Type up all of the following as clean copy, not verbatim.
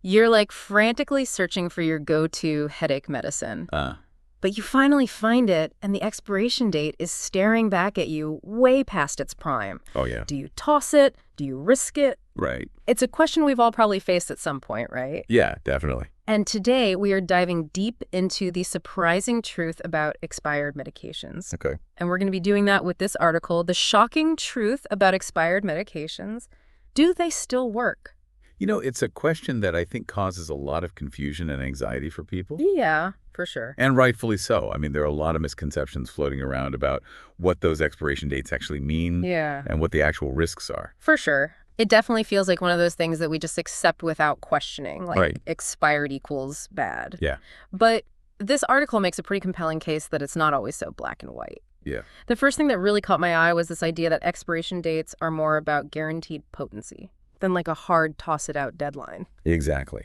You're like frantically searching for your go-to headache medicine. But you finally find it, and the expiration date is staring back at you way past its prime. Oh, yeah. Do you toss it? Do you risk it? Right. It's a question we've all probably faced at some point, right? Yeah, definitely. And today, we are diving deep into the surprising truth about expired medications. Okay. And we're going to be doing that with this article, The Shocking Truth About Expired Medications. Do they still work? You know, it's a question that I think causes a lot of confusion and anxiety for people. Yeah, for sure. And rightfully so. I mean, there are a lot of misconceptions floating around about what those expiration dates actually mean and what the actual risks are. For sure. It definitely feels like one of those things that we just accept without questioning, like expired equals bad. Yeah. But this article makes a pretty compelling case that it's not always so black and white. Yeah. The first thing that really caught my eye was this idea that expiration dates are more about guaranteed potency than like a hard toss-it-out deadline. Exactly.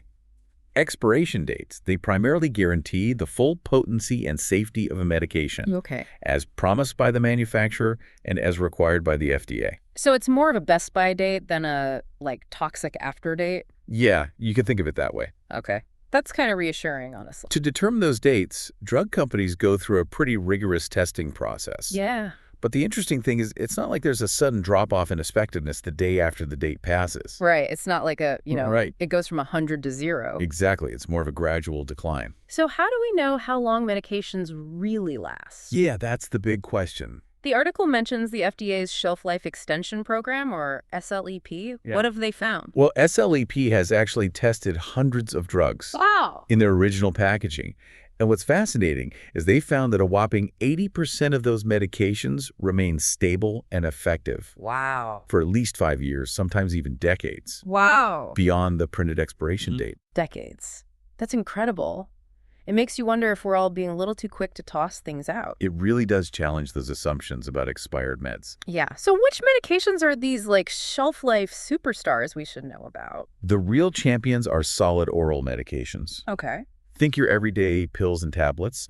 Expiration dates, they primarily guarantee the full potency and safety of a medication, as promised by the manufacturer and as required by the FDA. So it's more of a best by date than a, like, toxic after date? Yeah, you could think of it that way. Okay. That's kind of reassuring, honestly. To determine those dates, drug companies go through a pretty rigorous testing process. Yeah. But the interesting thing is, it's not like there's a sudden drop-off in effectiveness the day after the date passes. Right. It's not like it goes from 100 to 0. Exactly. It's more of a gradual decline. So how do we know how long medications really last? Yeah, that's the big question. The article mentions the FDA's Shelf Life Extension Program, or SLEP. Yeah. What have they found? Well, SLEP has actually tested hundreds of drugs in their original packaging. And what's fascinating is they found that a whopping 80% of those medications remain stable and effective. Wow. For at least 5 years, sometimes even decades. Wow. Beyond the printed expiration date. Decades. That's incredible. It makes you wonder if we're all being a little too quick to toss things out. It really does challenge those assumptions about expired meds. Yeah. So which medications are these, like, shelf life superstars we should know about? The real champions are solid oral medications. Okay. Think your everyday pills and tablets.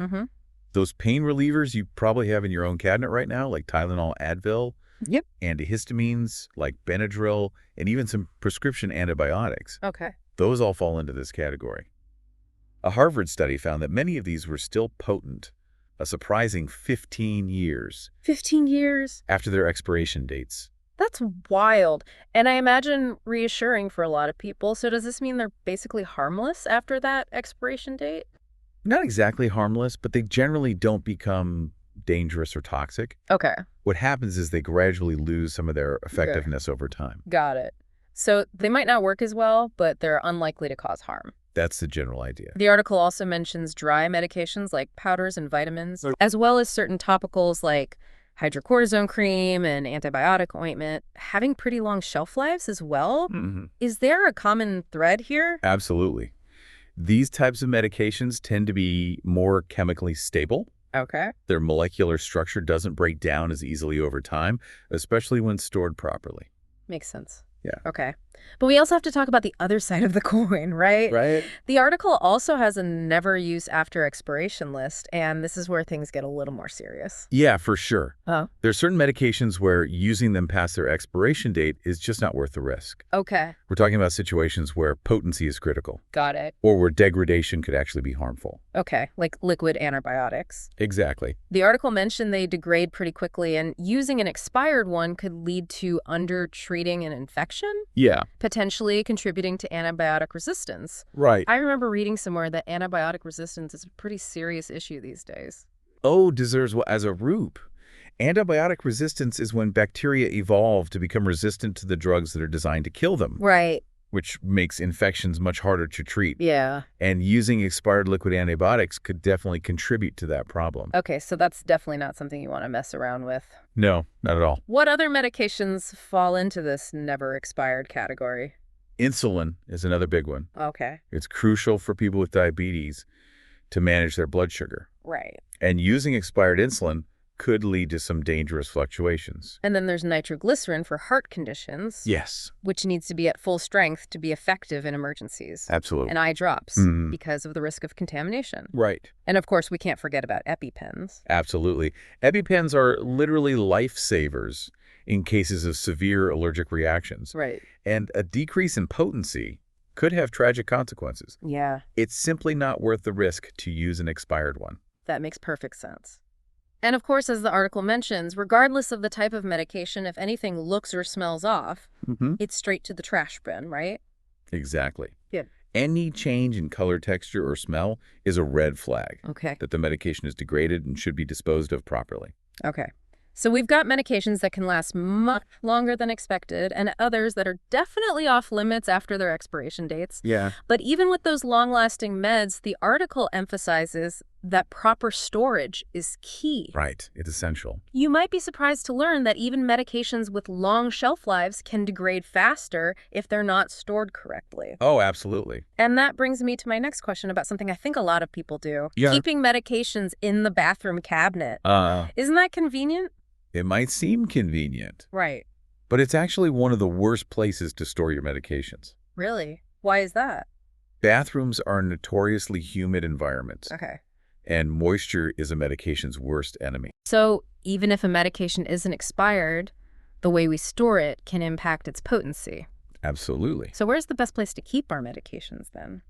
Those pain relievers you probably have in your own cabinet right now, like Tylenol, Advil. Yep. Antihistamines, like Benadryl, and even some prescription antibiotics. Okay. Those all fall into this category. A Harvard study found that many of these were still potent, a surprising 15 years. 15 years? After their expiration dates. That's wild. And I imagine reassuring for a lot of people. So does this mean they're basically harmless after that expiration date? Not exactly harmless, but they generally don't become dangerous or toxic. Okay. What happens is they gradually lose some of their effectiveness over time. Got it. So they might not work as well, but they're unlikely to cause harm. That's the general idea. The article also mentions dry medications like powders and vitamins, as well as certain topicals like hydrocortisone cream and antibiotic ointment, having pretty long shelf lives as well. Is there a common thread here? Absolutely. These types of medications tend to be more chemically stable. Okay. Their molecular structure doesn't break down as easily over time, especially when stored properly. Makes sense. Yeah. Okay. But we also have to talk about the other side of the coin, right? Right. The article also has a never use after expiration list, and this is where things get a little more serious. Yeah, for sure. Oh. There are certain medications where using them past their expiration date is just not worth the risk. Okay. We're talking about situations where potency is critical. Got it. Or where degradation could actually be harmful. Okay, like liquid antibiotics. Exactly. The article mentioned they degrade pretty quickly, and using an expired one could lead to under-treating an infection? Yeah. Potentially contributing to antibiotic resistance. Right. I remember reading somewhere that antibiotic resistance is a pretty serious issue these days. Oh, deserves as a rube. Antibiotic resistance is when bacteria evolve to become resistant to the drugs that are designed to kill them. Right. Which makes infections much harder to treat. Yeah. And using expired liquid antibiotics could definitely contribute to that problem. Okay, so that's definitely not something you want to mess around with. No, not at all. What other medications fall into this never expired category? Insulin is another big one. Okay. It's crucial for people with diabetes to manage their blood sugar. Right. And using expired insulin could lead to some dangerous fluctuations. And then there's nitroglycerin for heart conditions. Yes. Which needs to be at full strength to be effective in emergencies. Absolutely. And eye drops because of the risk of contamination. Right. And of course, we can't forget about EpiPens. Absolutely. EpiPens are literally lifesavers in cases of severe allergic reactions. Right. And a decrease in potency could have tragic consequences. Yeah, It's simply not worth the risk to use an expired one. that makes perfect sense. And of course, as the article mentions, regardless of the type of medication, if anything looks or smells off, it's straight to the trash bin, right? Exactly. Yeah. Any change in color, texture, or smell is a red flag Okay. that the medication is degraded and should be disposed of properly. Okay. So we've got medications that can last much longer than expected and others that are definitely off limits after their expiration dates. Yeah. But even with those long-lasting meds, the article emphasizes that proper storage is key. Right. It's essential. You might be surprised to learn that even medications with long shelf lives can degrade faster if they're not stored correctly. Oh, absolutely. And that brings me to my next question about something I think a lot of people do. Yeah. Keeping medications in the bathroom cabinet. Isn't that convenient? It might seem convenient, Right. but it's actually one of the worst places to store your medications. Really? Why is that? Bathrooms are notoriously humid environments, Okay. and moisture is a medication's worst enemy. So even if a medication isn't expired, the way we store it can impact its potency. Absolutely. So where's the best place to keep our medications then?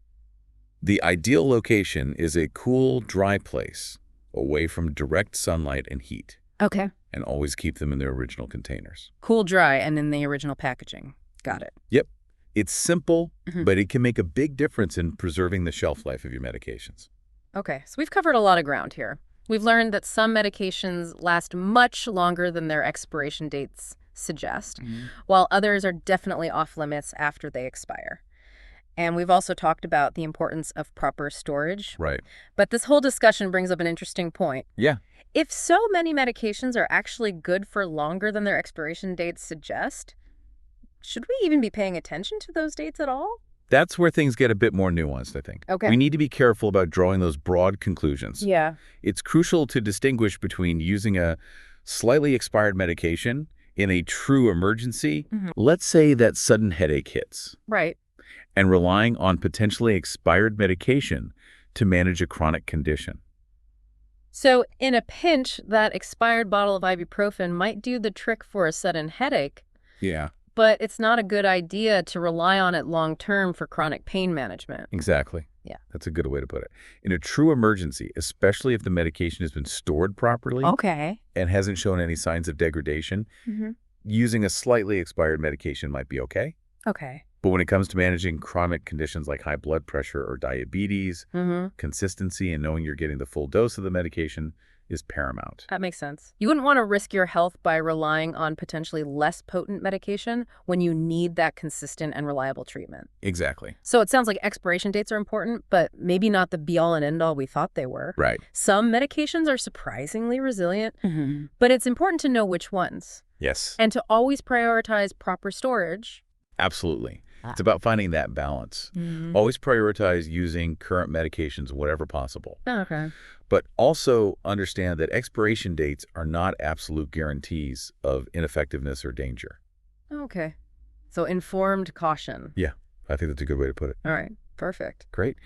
The ideal location is a cool, dry place, away from direct sunlight and heat, Okay. and always keep them in their original containers. Cool, dry, and in the original packaging. Got it. Yep. It's simple, Mhm. but it can make a big difference in preserving the shelf life of your medications. Okay, so we've covered a lot of ground here. We've learned that some medications last much longer than their expiration dates suggest, while others are definitely off limits after they expire. And we've also talked about the importance of proper storage. Right. But this whole discussion brings up an interesting point. Yeah. If so many medications are actually good for longer than their expiration dates suggest, should we even be paying attention to those dates at all? That's where things get a bit more nuanced, I think. Okay. We need to be careful about drawing those broad conclusions. Yeah. It's crucial to distinguish between using a slightly expired medication in a true emergency, let's say that sudden headache hits, Right. and relying on potentially expired medication to manage a chronic condition. So in a pinch, that expired bottle of ibuprofen might do the trick for a sudden headache, Yeah, but it's not a good idea to rely on it long-term for chronic pain management. exactly. Yeah. That's a good way to put it. In a true emergency, especially if the medication has been stored properly Okay. and hasn't shown any signs of degradation, Mm-hmm. using a slightly expired medication might be okay. Okay. But when it comes to managing chronic conditions like high blood pressure or diabetes, Mm-hmm. consistency and knowing you're getting the full dose of the medication is paramount. That makes sense. You wouldn't want to risk your health by relying on potentially less potent medication when you need that consistent and reliable treatment. Exactly. So it sounds like expiration dates are important, but maybe not the be-all and end-all we thought they were. Right. Some medications are surprisingly resilient, but it's important to know which ones Yes. and to always prioritize proper storage. Absolutely. It's about finding that balance. Always prioritize using current medications whenever possible. Okay. But also understand that expiration dates are not absolute guarantees of ineffectiveness or danger. Okay. So informed caution. Yeah, I think that's a good way to put it. All right. Perfect. Great.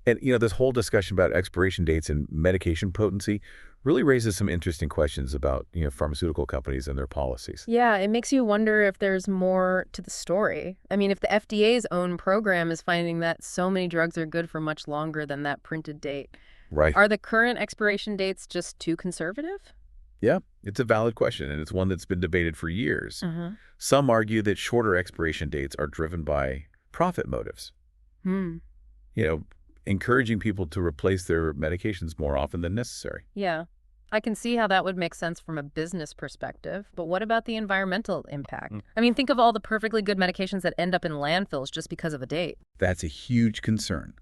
And, this whole discussion about expiration dates and medication potency really raises some interesting questions about, pharmaceutical companies and their policies. Yeah, it makes you wonder if there's more to the story. I mean, if the FDA's own program is finding that so many drugs are good for much longer than that printed date, Right. are the current expiration dates just too conservative? Yeah, it's a valid question, and it's one that's been debated for years. Some argue that shorter expiration dates are driven by profit motives. Encouraging people to replace their medications more often than necessary. Yeah. I can see how that would make sense from a business perspective, but what about the environmental impact? I mean, think of all the perfectly good medications that end up in landfills just because of a date. That's a huge concern.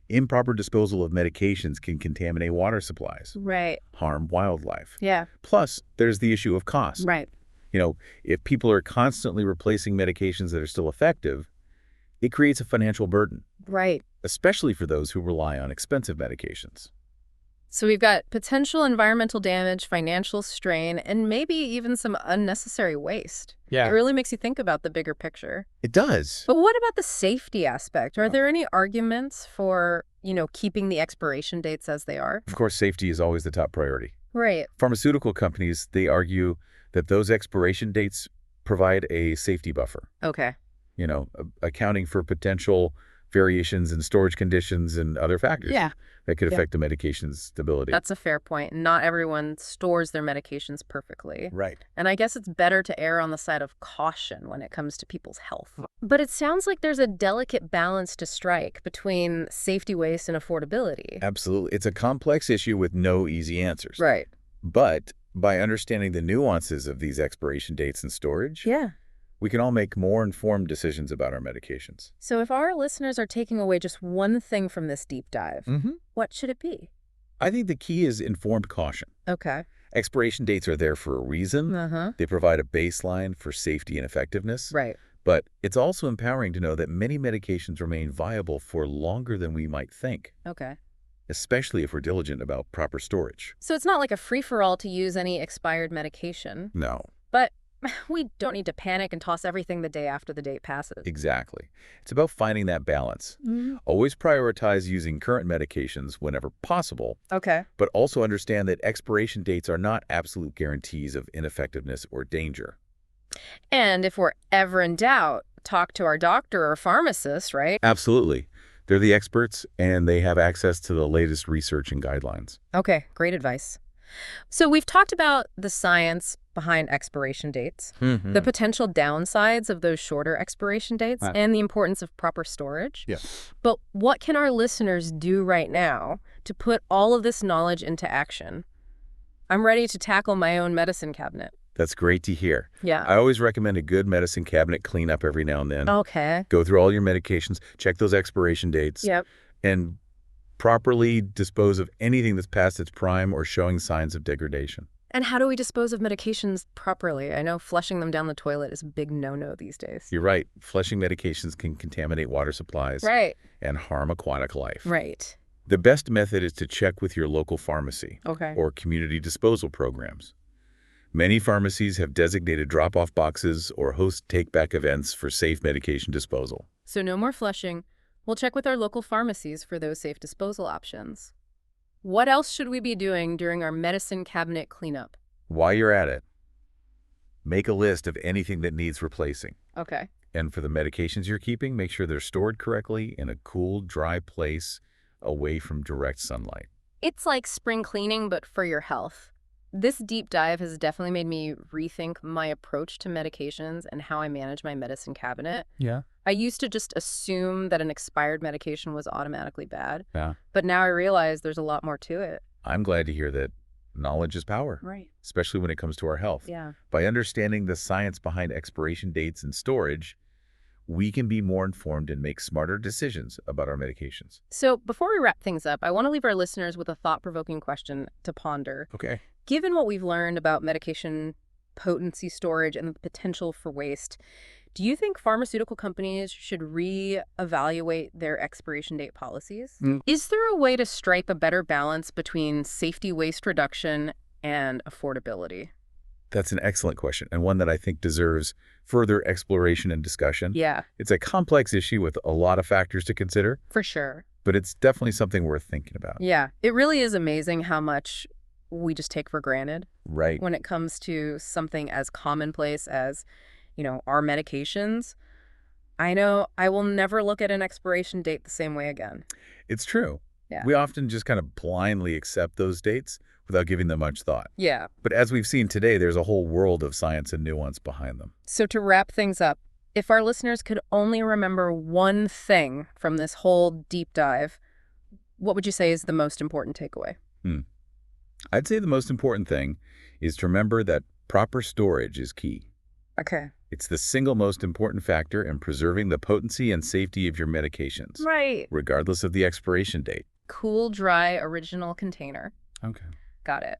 Improper disposal of medications can contaminate water supplies, Right. harm wildlife. Yeah. Plus, there's the issue of cost. Right. If people are constantly replacing medications that are still effective, it creates a financial burden, Right. especially for those who rely on expensive medications. So we've got potential environmental damage, financial strain, and maybe even some unnecessary waste. Yeah. It really makes you think about the bigger picture. It does. But what about the safety aspect? Are there any arguments for, keeping the expiration dates as they are? Of course, safety is always the top priority. Right. Pharmaceutical companies, they argue that those expiration dates provide a safety buffer. Okay. accounting for potential variations in storage conditions and other factors that could affect the medication's stability. That's a fair point. Not everyone stores their medications perfectly. Right. And I guess it's better to err on the side of caution when it comes to people's health. But it sounds like there's a delicate balance to strike between safety, waste, and affordability. Absolutely. It's a complex issue with no easy answers. Right. But by understanding the nuances of these expiration dates and storage, we can all make more informed decisions about our medications. So if our listeners are taking away just one thing from this deep dive, what should it be? I think the key is informed caution. Okay. Expiration dates are there for a reason. They provide a baseline for safety and effectiveness. Right. But it's also empowering to know that many medications remain viable for longer than we might think. Okay. Especially if we're diligent about proper storage. So it's not like a free-for-all to use any expired medication. No. But we don't need to panic and toss everything the day after the date passes. Exactly. It's about finding that balance. Always prioritize using current medications whenever possible. Okay. But also understand that expiration dates are not absolute guarantees of ineffectiveness or danger. And if we're ever in doubt, talk to our doctor or pharmacist, right? Absolutely. They're the experts, and they have access to the latest research and guidelines. Okay, great advice. So we've talked about the science behind expiration dates, the potential downsides of those shorter expiration dates, and the importance of proper storage. But what can our listeners do right now to put all of this knowledge into action? I'm ready to tackle my own medicine cabinet. That's great to hear. Yeah. I always recommend a good medicine cabinet cleanup every now and then. Okay. Go through all your medications, check those expiration dates, and properly dispose of anything that's past its prime or showing signs of degradation. And how do we dispose of medications properly? I know flushing them down the toilet is a big no-no these days. You're right. Flushing medications can contaminate water supplies and harm aquatic life. Right. The best method is to check with your local pharmacy or community disposal programs. Many pharmacies have designated drop-off boxes or host take-back events for safe medication disposal. So no more flushing. We'll check with our local pharmacies for those safe disposal options. What else should we be doing during our medicine cabinet cleanup? While you're at it, make a list of anything that needs replacing. Okay. And for the medications you're keeping, make sure they're stored correctly in a cool, dry place away from direct sunlight. It's like spring cleaning, but for your health. This deep dive has definitely made me rethink my approach to medications and how I manage my medicine cabinet. Yeah. I used to just assume that an expired medication was automatically bad. Yeah. But now I realize there's a lot more to it. I'm glad to hear that knowledge is power. Right. Especially when it comes to our health. Yeah. By understanding the science behind expiration dates and storage, we can be more informed and make smarter decisions about our medications. So before we wrap things up, I want to leave our listeners with a thought-provoking question to ponder. Okay. Given what we've learned about medication potency storage and the potential for waste, do you think pharmaceutical companies should re-evaluate their expiration date policies? Is there a way to strike a better balance between safety, waste reduction, and affordability? That's an excellent question, and one that I think deserves further exploration and discussion. Yeah. It's a complex issue with a lot of factors to consider. For sure. But it's definitely something worth thinking about. Yeah. It really is amazing how much we just take for granted. Right. When it comes to something as commonplace as, our medications. I know I will never look at an expiration date the same way again. It's true. Yeah. We often just kind of blindly accept those dates without giving them much thought. Yeah. But as we've seen today, there's a whole world of science and nuance behind them. So to wrap things up, if our listeners could only remember one thing from this whole deep dive, what would you say is the most important takeaway? I'd say the most important thing is to remember that proper storage is key. Okay. It's the single most important factor in preserving the potency and safety of your medications. Right. Regardless of the expiration date. Cool, dry, original container. Okay. Got it.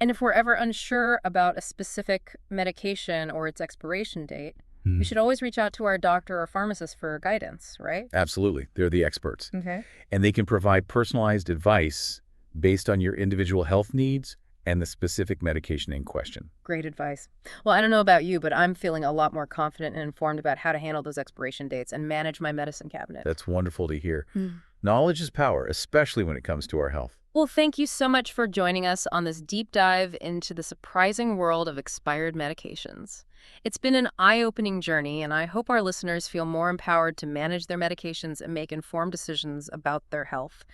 And if we're ever unsure about a specific medication or its expiration date, we should always reach out to our doctor or pharmacist for guidance, right? Absolutely. They're the experts. Okay. And they can provide personalized advice based on your individual health needs and the specific medication in question. Great advice. Well, I don't know about you, but I'm feeling a lot more confident and informed about how to handle those expiration dates and manage my medicine cabinet. That's wonderful to hear. Knowledge is power, especially when it comes to our health. Well, thank you so much for joining us on this deep dive into the surprising world of expired medications. It's been an eye-opening journey, and I hope our listeners feel more empowered to manage their medications and make informed decisions about their health.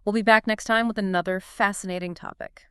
We'll be back next time with another fascinating topic.